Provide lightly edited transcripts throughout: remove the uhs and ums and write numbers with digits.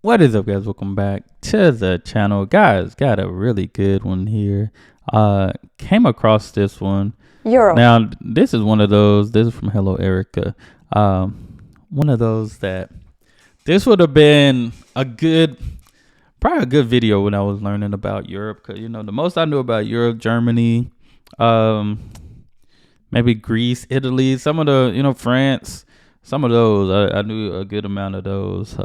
What is up, guys? Welcome back to the channel. Guys, got a really good one here. Came across this one. Europe. Now, this is one of those. This is from Hello Erica. One of those that this would have been probably a good video when I was learning about Europe. Cause the most I knew about Europe, Germany, um, maybe Greece, Italy, some of the, France, some of those. I knew a good amount of those.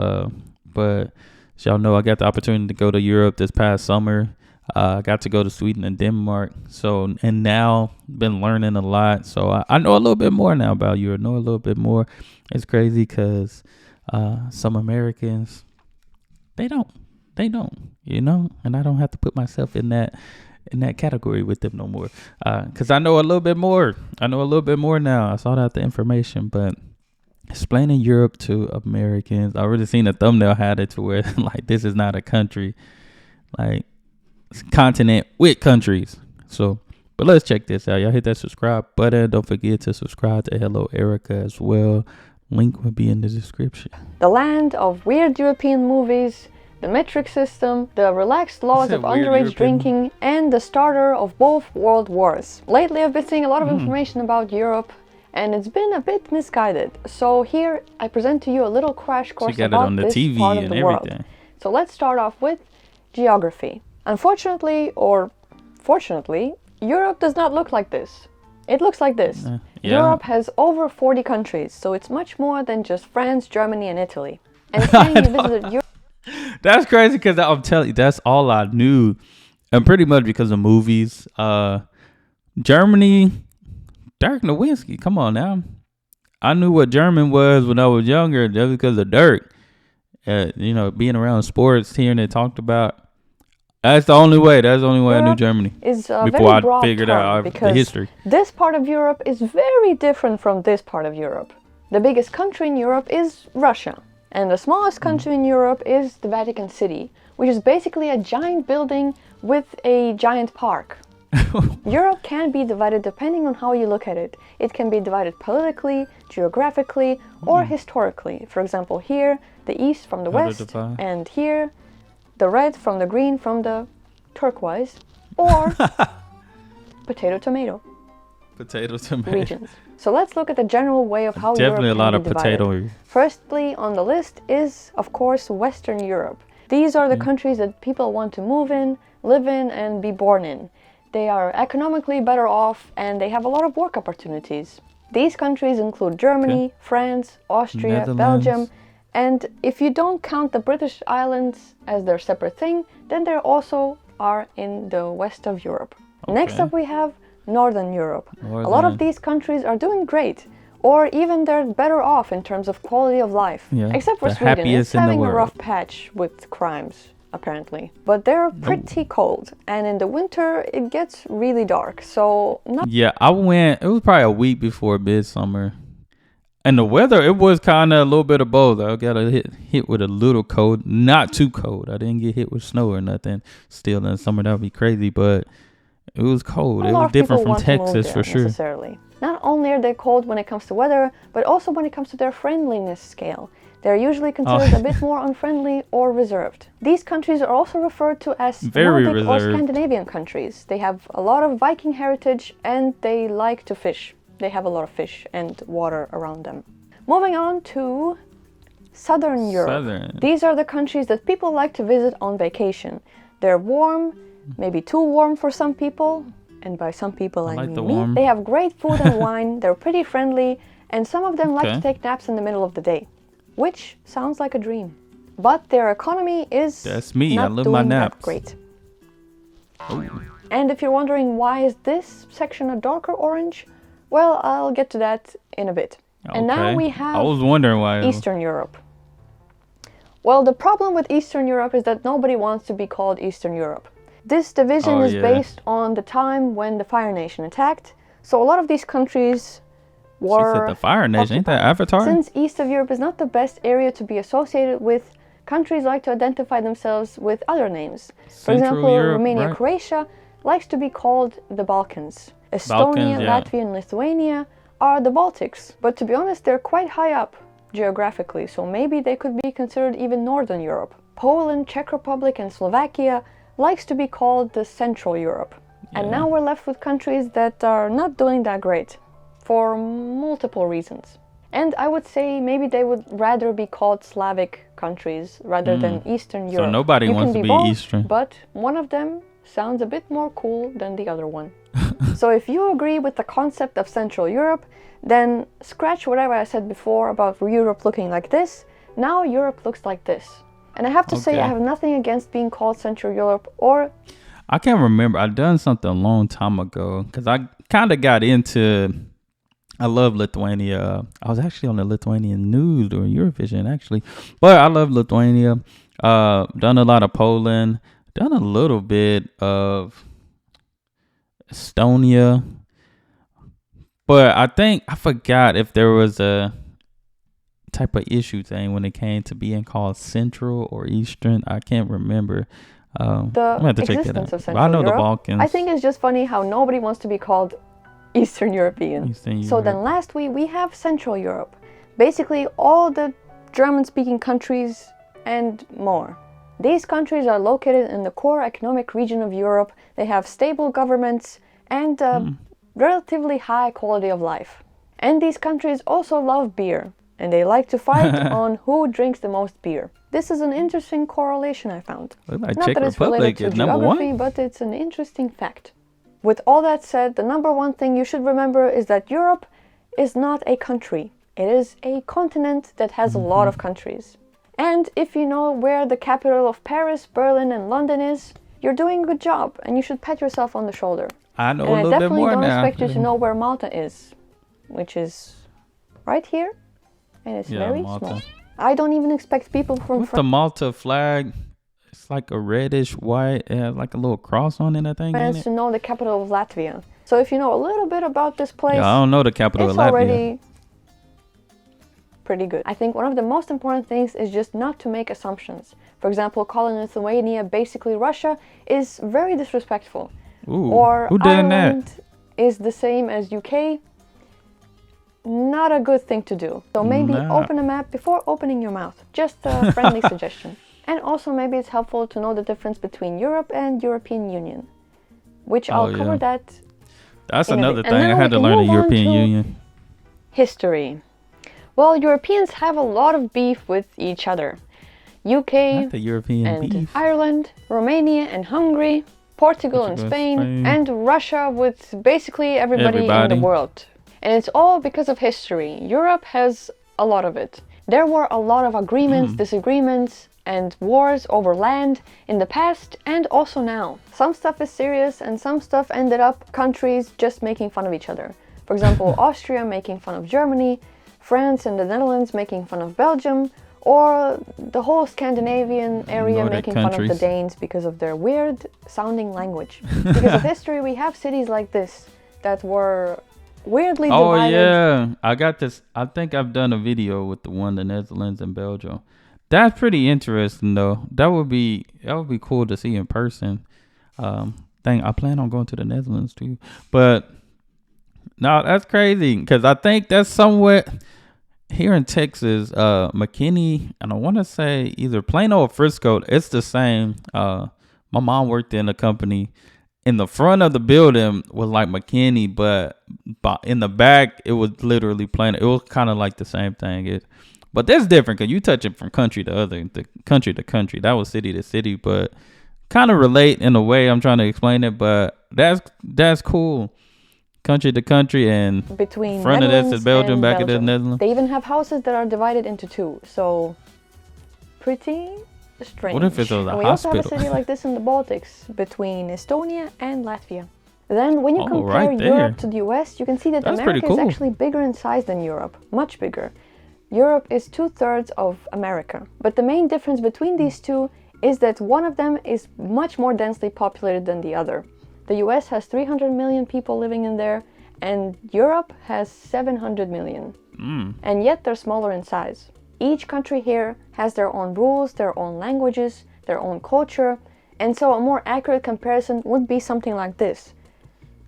But as y'all know, I got the opportunity to go to Europe this past summer. I got to go to Sweden and Denmark. So, and now been learning a lot. So I know a little bit more now about Europe. Know a little bit more. It's crazy because some Americans, they don't, and I don't have to put myself in that category with them no more. Because I know a little bit more. I know a little bit more now. I sought out the information, but explaining Europe to Americans, I already seen a thumbnail had it to where like this is not a country, like it's a continent with countries. So, but let's check this out. Y'all hit that subscribe button. Don't forget to subscribe to Hello Erica as well. Link will be in the description. The land of weird European movies, the metric system, the relaxed laws of underage drinking, and the starter of both world wars. Lately, I've been seeing a lot of information about Europe, and it's been a bit misguided. So here, I present to you a little crash course about this TV part of the world. So let's start off with geography. Unfortunately, or fortunately, Europe does not look like this. It looks like this. Yeah. Europe has over 40 countries, so it's much more than just France, Germany, and Italy. And saying you visited Europe... That's crazy because I'm telling you, that's all I knew. And pretty much because of movies. Germany, Dirk Nowitzki, come on now. I knew what German was when I was younger just because of Dirk. Being around sports, hearing it talked about. That's the only way. That's the only way I knew Germany. Is a before very broad I figured out the history. This part of Europe is very different from this part of Europe. The biggest country in Europe is Russia. And the smallest country in Europe is the Vatican City, which is basically a giant building with a giant park. Europe can be divided depending on how you look at it. It can be divided politically, geographically, or historically. For example, here, the east from the west, and here, the red from the green from the turquoise, or potato-tomato regions. So let's look at the general way of how Europe can be divided. Definitely a lot of potato. Firstly on the list is, of course, Western Europe. These are the countries that people want to move in, live in, and be born in. They are economically better off, and they have a lot of work opportunities. These countries include Germany, France, Austria, Belgium, and if you don't count the British Islands as their separate thing, then they also are in the west of Europe. Next up we have Northern Europe. A lot of these countries are doing great, or even they're better off in terms of quality of life. Except for Sweden, it's having a rough patch with crimes, apparently. But they're pretty cold, and in the winter it gets really dark, so... I went, it was probably a week before midsummer. And the weather, it was kind of a little bit of both. I got hit with a little cold, not too cold. I didn't get hit with snow or nothing. Still in the summer, that would be crazy, but it was cold. It was different from Texas for sure. Not only are they cold when it comes to weather, but also when it comes to their friendliness scale. They're usually considered a bit more unfriendly or reserved. These countries are also referred to as Nordic or Scandinavian countries. They have a lot of Viking heritage and they like to fish. They have a lot of fish and water around them. Moving on to Southern Europe. These are the countries that people like to visit on vacation. They're warm, maybe too warm for some people, and by some people I mean me. They have great food and wine, they're pretty friendly, and some of them like to take naps in the middle of the day, which sounds like a dream. But their economy is not doing that great. And if you're wondering why is this section a darker orange, well, I'll get to that in a bit. And now we have Eastern Europe. Well, the problem with Eastern Europe is that nobody wants to be called Eastern Europe. This division is based on the time when the Fire Nation attacked. So a lot of these countries were... She said the Fire Nation, ain't that Avatar? Since East of Europe is not the best area to be associated with, countries like to identify themselves with other names. For example, Romania, Croatia likes to be called the Balkans. Estonia, Latvia, and Lithuania are the Baltics. But to be honest, they're quite high up geographically, so maybe they could be considered even Northern Europe. Poland, Czech Republic, and Slovakia likes to be called the Central Europe. And now we're left with countries that are not doing that great for multiple reasons. And I would say maybe they would rather be called Slavic countries rather than Eastern Europe. So nobody You wants can to be both, Eastern. But one of them sounds a bit more cool than the other one. So if you agree with the concept of Central Europe, then scratch whatever I said before about Europe looking like this. Now Europe looks like this. And I have to say, I have nothing against being called Central Europe or... I can't remember. I done something a long time ago because I kind of got into... I love Lithuania. I was actually on the Lithuanian news during Eurovision, actually. But I love Lithuania. Done a lot of Poland. Done a little bit of Estonia. But I forgot if there was a type of issue thing when it came to being called Central or Eastern. I can't remember. The existence of Central I know Europe, the Balkans. I think it's just funny how nobody wants to be called Eastern European. So then lastly, we have Central Europe. Basically all the German-speaking countries and more. These countries are located in the core economic region of Europe. They have stable governments and relatively high quality of life. And these countries also love beer. And they like to fight on who drinks the most beer. This is an interesting correlation I found. Like Not Czech that it's Republic related to is number geography, one. but it's an interesting fact. With all that said, the number one thing you should remember is that Europe is not a country. It is a continent that has a lot of countries. And if you know where the capital of Paris, Berlin, and London is, you're doing a good job and you should pat yourself on the shoulder. I know And a I little bit definitely more don't now. expect you to know where Malta is, which is right here, and it's very Malta. small. I don't even expect people from What's the Malta flag? It's like a reddish white, it has like a little cross on it, I think. France to know the capital of Latvia. So if you know a little bit about this place, Yeah, I don't know the capital it's of Latvia. already pretty good. I think one of the most important things is just not to make assumptions. For example, calling Lithuania basically Russia is very disrespectful. Ooh, Or who did Ireland that? is the same as UK. Not a good thing to do. So maybe open a map before opening your mouth. Just a friendly suggestion. And also maybe it's helpful to know the difference between Europe and European Union, which I'll cover that. That's in a another bit. thing. And I now had we to can learn the move on European to Union. History. Well, Europeans have a lot of beef with each other. UK Not the European and beef. Ireland, Romania and Hungary, Portugal and Spain, and Russia with basically everybody in the world. And it's all because of history. Europe has a lot of it. There were a lot of agreements, disagreements, and wars over land in the past and also now. Some stuff is serious and some stuff ended up countries just making fun of each other. For example, Austria making fun of Germany, France and the Netherlands making fun of Belgium, or the whole Scandinavian area Nordic making fun of the countries. Danes because of their weird sounding language. Because of history, we have cities like this that were weirdly divided. Yeah, I got this. I think I've done a video with the Netherlands and Belgium. That's pretty interesting, though. That would be cool to see in person. I plan on going to the Netherlands too, but no, that's crazy because I think that's somewhere here in Texas, McKinney, and I want to say either Plano or Frisco. It's the same. My mom worked in a company. In the front of the building was like McKinney, but in the back it was literally Plano. It was kind of like the same thing. But that's different because you touch it from country to country to country. That was city to city, but kind of relate in a way. I'm trying to explain it, but that's cool. Country to country and between front of this Netherlands is Belgium, and back of this Belgium. Netherlands. They even have houses that are divided into two. So pretty strange. What if it was a and we hospital? also have a city like this in the Baltics between Estonia and Latvia. Then when you compare right there. Europe to the US, you can see that That's pretty America is cool. actually bigger in size than Europe, much bigger. Europe is 2/3 of America. But the main difference between these two is that one of them is much more densely populated than the other. The US has 300 million people living in there, and Europe has 700 million. And yet they're smaller in size. Each country here has their own rules, their own languages, their own culture, and so a more accurate comparison would be something like this.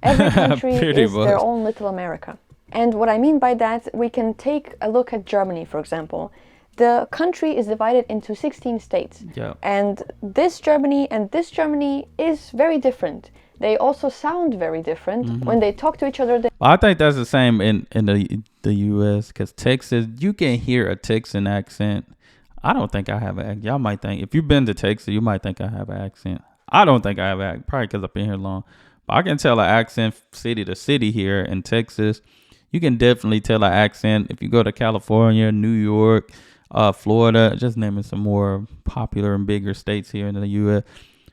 Every country is their own little America. And what I mean by that, we can take a look at Germany, for example. The country is divided into 16 states. Yeah. And this Germany is very different. They also sound very different. When they talk to each other. I think that's the same in the U.S. because Texas, you can hear a Texan accent. I don't think I have an. Y'all might think if you've been to Texas, you might think I have an accent. I don't think I have an accent, probably because I've been here long. But I can tell an accent city to city here in Texas. You can definitely tell an accent if you go to California, New York, Florida, just naming some more popular and bigger states here in the U.S.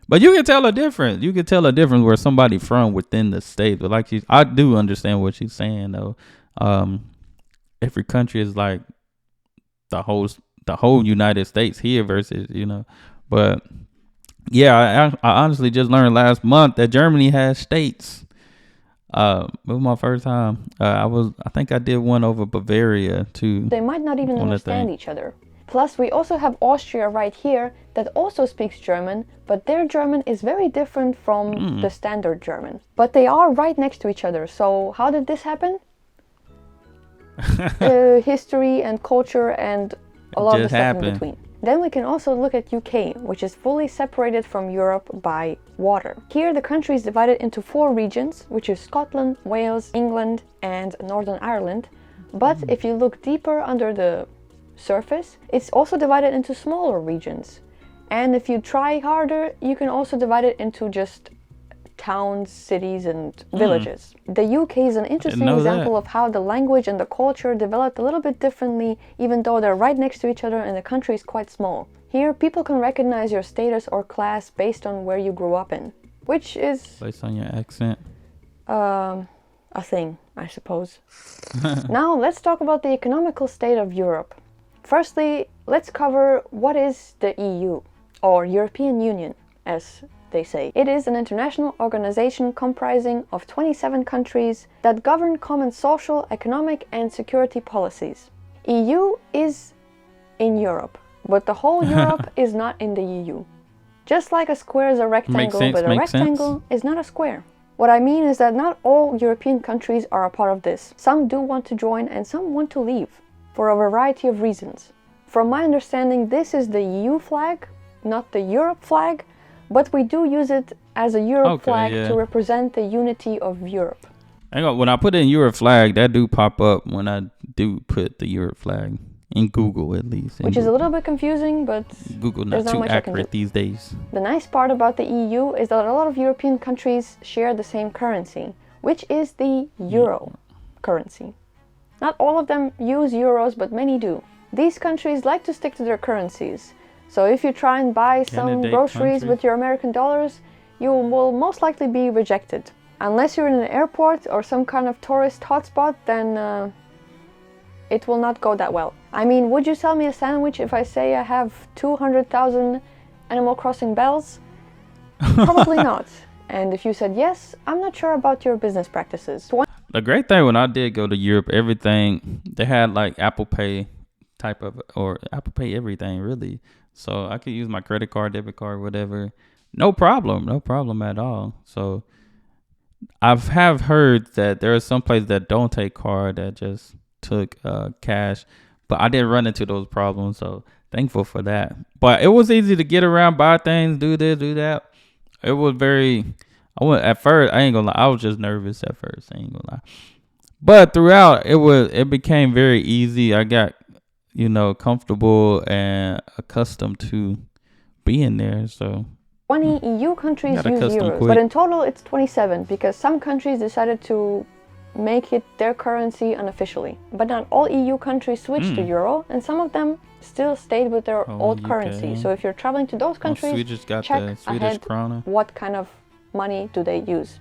But you can tell a difference. You can tell a difference where somebody from within the state. But like I do understand what she's saying though. Every country is like the whole United States here versus But yeah, I honestly just learned last month that Germany has states. It was my first time. I think I did one over Bavaria too. They might not even understand each other. Plus, we also have Austria right here that also speaks German, but their German is very different from the standard German. But they are right next to each other. So how did this happen? History and culture and a lot of stuff in between. Then we can also look at UK, which is fully separated from Europe by water. Here the country is divided into 4 regions, which is Scotland, Wales, England and Northern Ireland. But if you look deeper under the surface, it's also divided into smaller regions. And if you try harder, you can also divide it into just towns, cities and villages. The UK is an interesting example of how the language and the culture developed a little bit differently, even though they're right next to each other and the country is quite small. Here, people can recognize your status or class based on where you grew up in, which is... Based on your accent? A thing, I suppose. Now, let's talk about the economical state of Europe. Firstly, let's cover what is the EU, or European Union, as they say. It is an international organization comprising of 27 countries that govern common social, economic and security policies. EU is in Europe, but the whole Europe is not in the EU. Just like a square is a rectangle, but a rectangle is not a square. What I mean is that not all European countries are a part of this. Some do want to join and some want to leave, for a variety of reasons. From my understanding, this is the EU flag, not the Europe flag, but we do use it as a Europe flag to represent the unity of Europe. Hang on, when I put in Europe flag, that do pop up when I do put the Europe flag in Google, at least. Which is a little bit confusing, but Google not too accurate these days. The nice part about the EU is that a lot of European countries share the same currency, which is the euro currency. Not all of them use euros, but many do. These countries like to stick to their currencies. So if you try and buy some groceries with your American dollars, you will most likely be rejected. Unless you're in an airport or some kind of tourist hotspot, then it will not go that well. I mean, would you sell me a sandwich if I say I have 200,000 Animal Crossing bells? Probably not. And if you said yes, I'm not sure about your business practices. The great thing when I did go to Europe, everything, they had like Apple Pay or Apple Pay everything really. So I could use my credit card, debit card, whatever. No problem at all. So I have heard that there are some places that don't take card, that just took cash. But I didn't run into those problems, so thankful for that. But it was easy to get around, buy things, do this, do that. It was at first, I ain't gonna lie, I was just nervous at first, I ain't gonna lie. But throughout, it became very easy. I got comfortable and accustomed to being there. So 20 EU countries use euros, but in total it's 27 because some countries decided to make it their currency unofficially. But not all EU countries switched to euro, and some of them still stayed with their old currency. So if you're traveling to those countries, check ahead what kind of money do they use.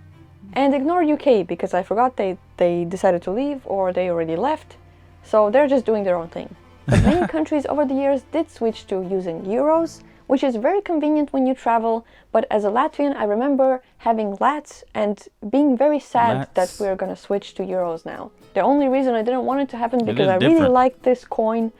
And ignore UK because I forgot they decided to leave or they already left. So they're just doing their own thing. But many countries over the years did switch to using euros, which is very convenient when you travel. But as a Latvian, I remember having lats and being very sad that we're going to switch to euros now. The only reason I didn't want it to happen because I really like this coin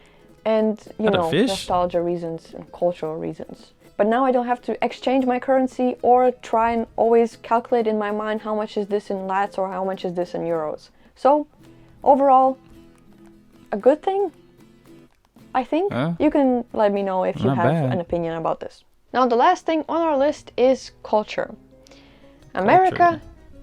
and, nostalgia reasons and cultural reasons. But now I don't have to exchange my currency or try and always calculate in my mind how much is this in lats or how much is this in euros. So, overall, a good thing? I think. Huh? You can let me know if you Not have bad. an opinion about this. Now, the last thing on our list is culture. America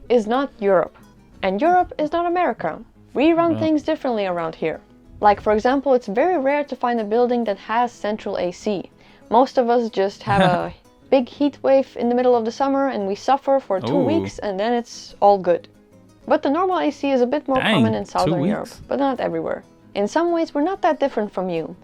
is not Europe, and Europe is not America. We run things differently around here. Like, for example, it's very rare to find a building that has central AC. Most of us just have a big heat wave in the middle of the summer and we suffer for 2 Ooh. weeks and then it's all good. But the normal AC is a bit more common in 2 Southern Europe, weeks? but not everywhere. In some ways, we're not that different from you.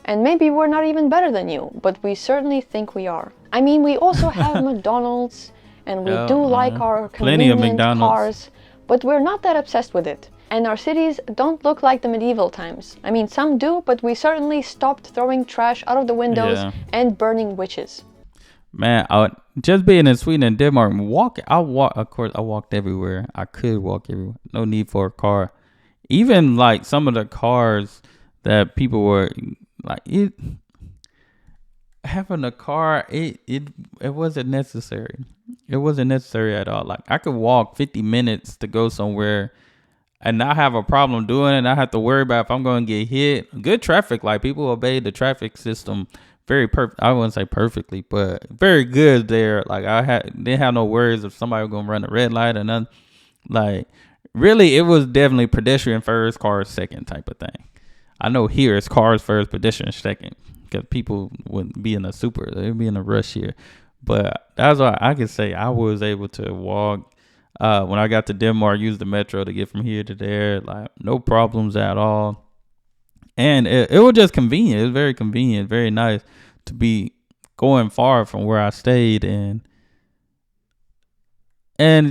And maybe we're not even better than you, but we certainly think we are. I mean, we also have McDonald's, and we do like our Plenty of convenient McDonald's. cars, but we're not that obsessed with it. And our cities don't look like the medieval times. I mean, some do, but we certainly stopped throwing trash out of the windows and burning witches. Man, just being in Sweden and Denmark, of course, I walked everywhere. I could walk everywhere. No need for a car. Even like some of the cars that people were like, having a car, it wasn't necessary. It wasn't necessary at all. Like, I could walk 50 minutes to go somewhere and not have a problem doing it. Not have to worry about if I'm going to get hit. Good traffic, like people obey the traffic system very I wouldn't say perfectly, but very good there. Like, didn't have no worries if somebody was going to run a red light or nothing. Like, really, it was definitely pedestrian first, cars second type of thing. I know here it's cars first, pedestrian second, because people wouldn't be in they'd be in a rush here. But that's why I could say I was able to walk. When I got to Denmark, use the metro to get from here to there, like no problems at all. And it was just convenient. It was very convenient, very nice to be going far from where I stayed and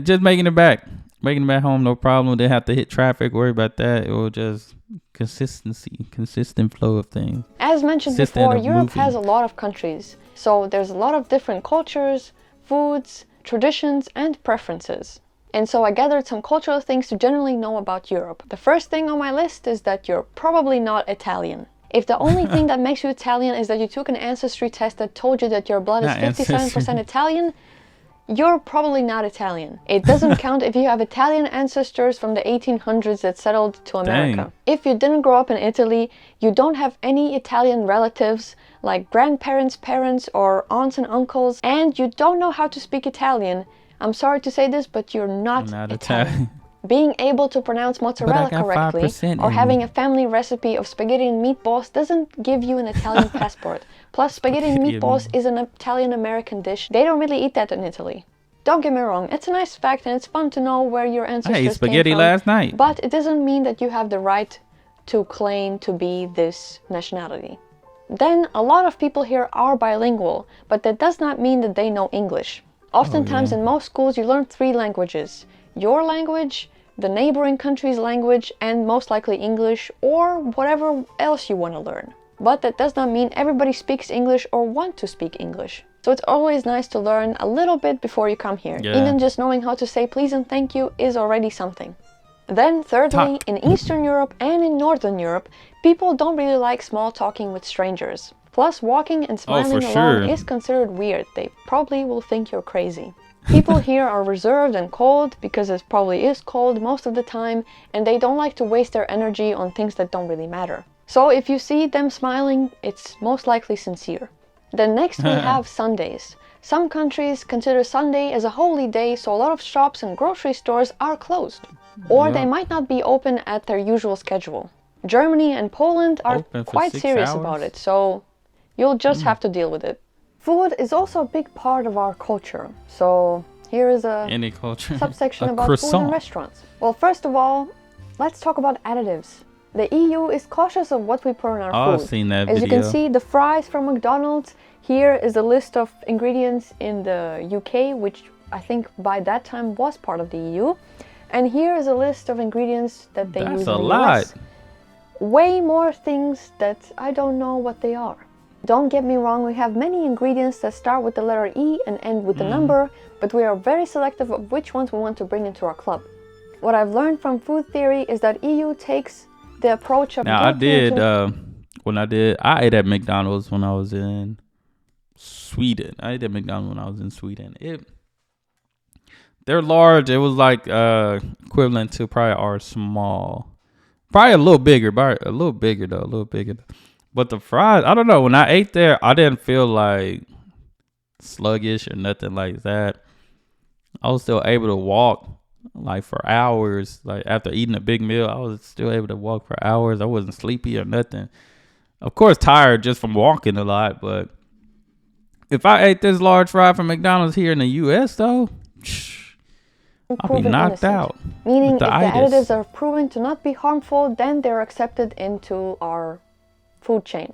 just making it back home, no problem. Didn't have to hit traffic, worry about that. It was just consistent flow of things. As mentioned before, Europe has a lot of countries. So there's a lot of different cultures, foods, traditions, and preferences. And so I gathered some cultural things to generally know about Europe. The first thing on my list is that you're probably not Italian. If the only thing that makes you Italian is that you took an ancestry test that told you that your blood is 57% Italian, you're probably not Italian. It doesn't count if you have Italian ancestors from the 1800s that settled to America. Dang. If you didn't grow up in Italy, you don't have any Italian relatives like grandparents, parents, or aunts and uncles, and you don't know how to speak Italian, I'm sorry to say this, but you're not Italian. Being able to pronounce mozzarella correctly or having a family recipe of spaghetti and meatballs doesn't give you an Italian passport. Plus, spaghetti and meatballs is an Italian-American dish. They don't really eat that in Italy. Don't get me wrong, it's a nice fact and it's fun to know where your ancestors came from. I ate spaghetti last night. But it doesn't mean that you have the right to claim to be this nationality. Then, a lot of people here are bilingual, but that does not mean that they know English. Oftentimes in most schools you learn 3 languages. Your language, the neighboring country's language, and most likely English or whatever else you want to learn. But that does not mean everybody speaks English or want to speak English. So it's always nice to learn a little bit before you come here. Even just knowing how to say please and thank you is already something. Then thirdly, in Eastern Europe and in Northern Europe, people don't really like small talking with strangers. Plus, walking and smiling alone is considered weird. They probably will think you're crazy. People here are reserved and cold because it probably is cold most of the time, and they don't like to waste their energy on things that don't really matter. So if you see them smiling, it's most likely sincere. Then next we have Sundays. Some countries consider Sunday as a holy day, so a lot of shops and grocery stores are closed. Or they might not be open at their usual schedule. Germany and Poland are quite serious about it, so you'll just have to deal with it. Food is also a big part of our culture. So here is a subsection about food and restaurants. Well, first of all, let's talk about additives. The EU is cautious of what we put in our food. I've seen that As video. you can see, the fries from McDonald's. Here is a list of ingredients in the UK, which I think by that time was part of the EU. And here is a list of ingredients that they use in the US. Way more things that I don't know what they are. Don't get me wrong, we have many ingredients that start with the letter E and end with the number, but we are very selective of which ones we want to bring into our club. What I've learned from food theory is that EU takes the approach of... Now I ate at McDonald's when I was in Sweden. They're large. It was like equivalent to probably our small. Probably a little bigger, but a little bigger though. But the fries, I don't know. When I ate there, I didn't feel like sluggish or nothing like that. I was still able to walk like for hours. Like after eating a big meal, I was still able to walk for hours. I wasn't sleepy or nothing. Of course, tired just from walking a lot. But if I ate this large fry from McDonald's here in the U.S., though, I'll be Proven knocked innocent, out. meaning With if the the itis. additives are proven to not be harmful, then they're accepted into our food chain.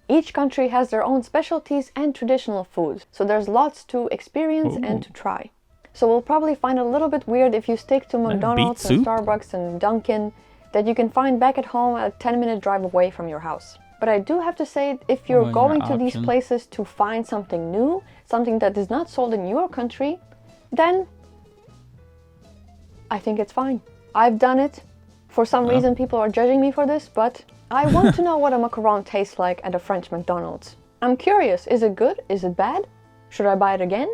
Each country has their own specialties and traditional foods, so there's lots to experience and to try. So we'll probably find it a little bit weird if you stick to McDonald's and soup? Starbucks and Dunkin' that you can find back at home a 10-minute drive away from your house. But I do have to say, if you're Well, going your to these option. places to find something new, something that is not sold in your country, then I think it's fine. I've done it. For some reason, people are judging me for this, but I want to know what a macaron tastes like at a French McDonald's. I'm curious, is it good? Is it bad? Should I buy it again?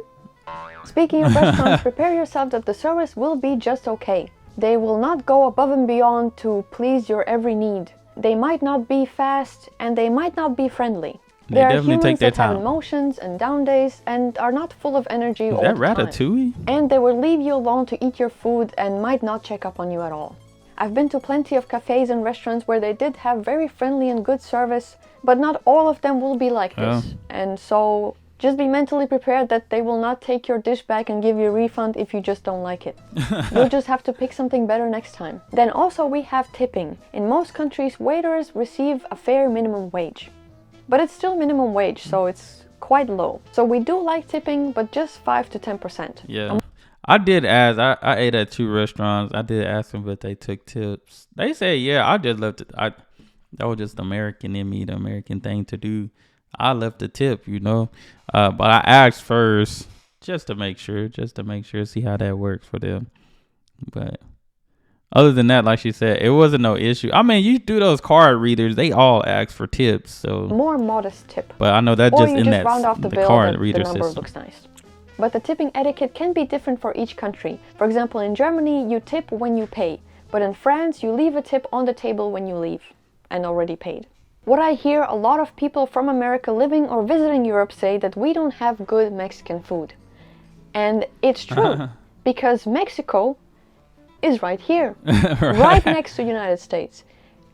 Speaking of restaurants, prepare yourself that the service will be just okay. They will not go above and beyond to please your every need. They might not be fast and they might not be friendly. They They are definitely humans take their that have time. emotions and down days and are not full of energy Is all that the time. Ratatouille? And they will leave you alone to eat your food and might not check up on you at all. I've been to plenty of cafes and restaurants where they did have very friendly and good service, but not all of them will be like this. And so just be mentally prepared that they will not take your dish back and give you a refund if you just don't like it. You'll just have to pick something better next time. Then also we have tipping. In most countries, waiters receive a fair minimum wage. But it's still minimum wage, so it's quite low. So we do like tipping, but just 5 to 10%. Yeah. I did ask. I ate at 2 restaurants. I did ask them if they took tips. They said, yeah. I just left it. That was just American in me, the American thing to do. I left the tip, but I asked first just to make sure, see how that works for them. But other than that, like she said, it wasn't no issue. I mean, you do those card readers, they all ask for tips. So more modest tip. But I know that Or just you in just that round off the bill card that reader the number system. looks nice. But the tipping etiquette can be different for each country. For example, in Germany, you tip when you pay. But in France, you leave a tip on the table when you leave and already paid. What I hear a lot of people from America living or visiting Europe say that we don't have good Mexican food. And it's true, because Mexico is right here, right next to the United States.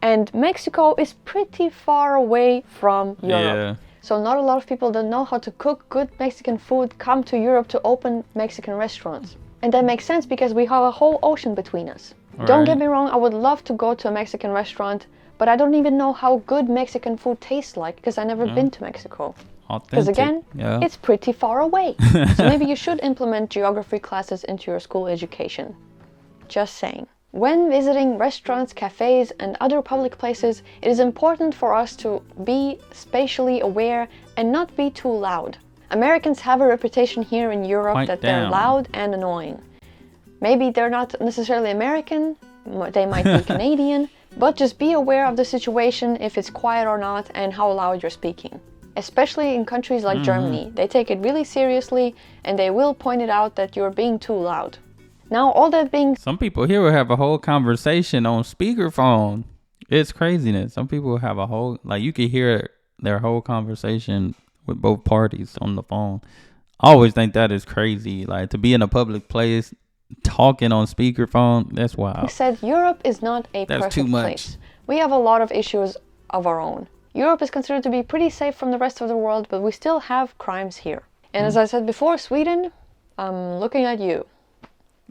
And Mexico is pretty far away from Europe. Yeah. So not a lot of people that know how to cook good Mexican food come to Europe to open Mexican restaurants. And that makes sense because we have a whole ocean between us. Don't get me wrong, I would love to go to a Mexican restaurant, but I don't even know how good Mexican food tastes like because I've never been to Mexico. Because again, it's pretty far away. So maybe you should implement geography classes into your school education. Just saying. When visiting restaurants, cafes, and other public places, it is important for us to be spatially aware and not be too loud. Americans have a reputation here in Europe that they're loud and annoying. Maybe they're not necessarily American, they might be Canadian, but just be aware of the situation, if it's quiet or not, and how loud you're speaking. Especially in countries like Germany, they take it really seriously and they will point it out that you're being too loud. Now, all that being... Some people here will have a whole conversation on speakerphone. It's craziness. Some people have a whole... Like, you can hear their whole conversation with both parties on the phone. I always think that is crazy. Like, to be in a public place, talking on speakerphone, that's wild. said, Europe is not a perfect place. We have a lot of issues of our own. Europe is considered to be pretty safe from the rest of the world, but we still have crimes here. And as I said before, Sweden, I'm looking at you.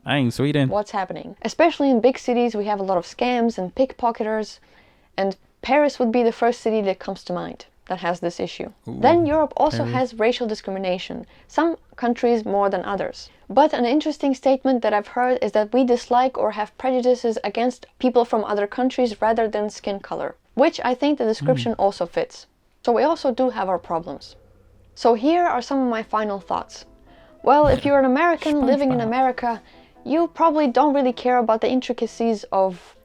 Dang, Sweden. What's happening? Especially in big cities, we have a lot of scams and pickpocketers, and Paris would be the first city that comes to mind that has this issue. Then Europe also has racial discrimination, some countries more than others. But an interesting statement that I've heard is that we dislike or have prejudices against people from other countries rather than skin color, which I think the description also fits. So we also do have our problems. So here are some of my final thoughts. Well, if you're an American living in America, you probably don't really care about the intricacies of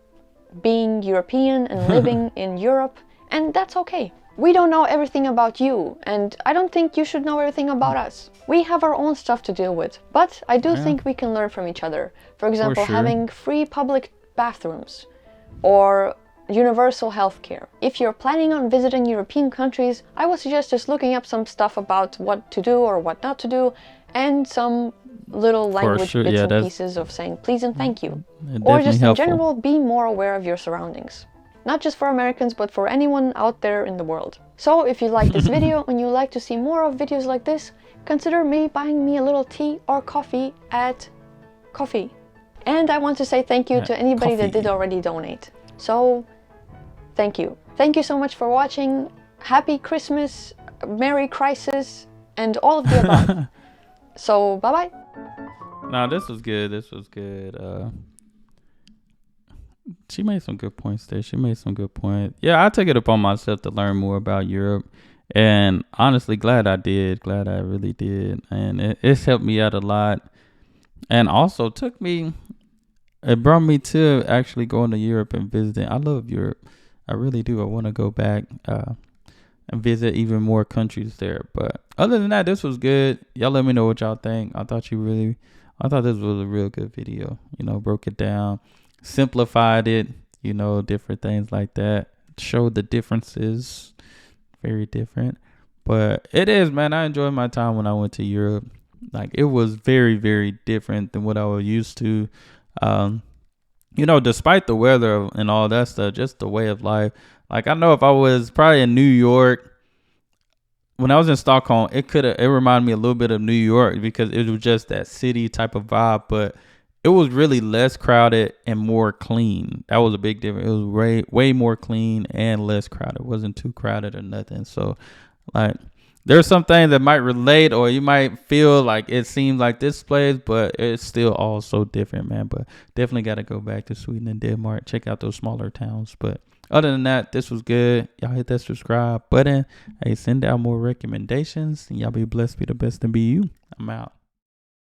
being European and living in Europe, and that's okay. We don't know everything about you, and I don't think you should know everything about us. We have our own stuff to deal with, but I do think we can learn from each other. For example, having free public bathrooms, or universal healthcare. If you're planning on visiting European countries, I would suggest just looking up some stuff about what to do or what not to do, and some little language bits and pieces of saying please and thank you. Or just in general, be more aware of your surroundings. Not just for Americans, but for anyone out there in the world. So if you like this video and you like to see more of videos like this, consider buying me a little tea or coffee at Coffee. And I want to say thank you to anybody that did already donate. So thank you. Thank you so much for watching. Happy Christmas, Merry Crisis, and all of the above. So bye-bye. No, this was good. This was good. She made some good points there. Yeah, I took it upon myself to learn more about Europe. And honestly, glad I did. Glad I really did. And it's helped me out a lot. And also it brought me to actually going to Europe and visiting. I love Europe. I really do. I want to go back and visit even more countries there. But other than that, this was good. Y'all let me know what y'all think. I thought this was a real good video. Broke it down, simplified it, different things like that. Showed the differences. Very different. But it is, man. I enjoyed my time when I went to Europe. Like, it was very, very different than what I was used to. Despite the weather and all that stuff, just the way of life. Like, I know if I was probably in New York, when I was in Stockholm, it reminded me a little bit of New York because it was just that city type of vibe, but it was really less crowded and more clean. That was a big difference. It was way, way more clean and less crowded. It wasn't too crowded or nothing. So, like, there's some things that might relate, or you might feel like it seems like this place, but it's still all so different, man. But definitely got to go back to Sweden and Denmark. Check out those smaller towns. But other than that, this was good. Y'all hit that subscribe button. Hey, send out more recommendations. And y'all be blessed, be the best, and be you. I'm out.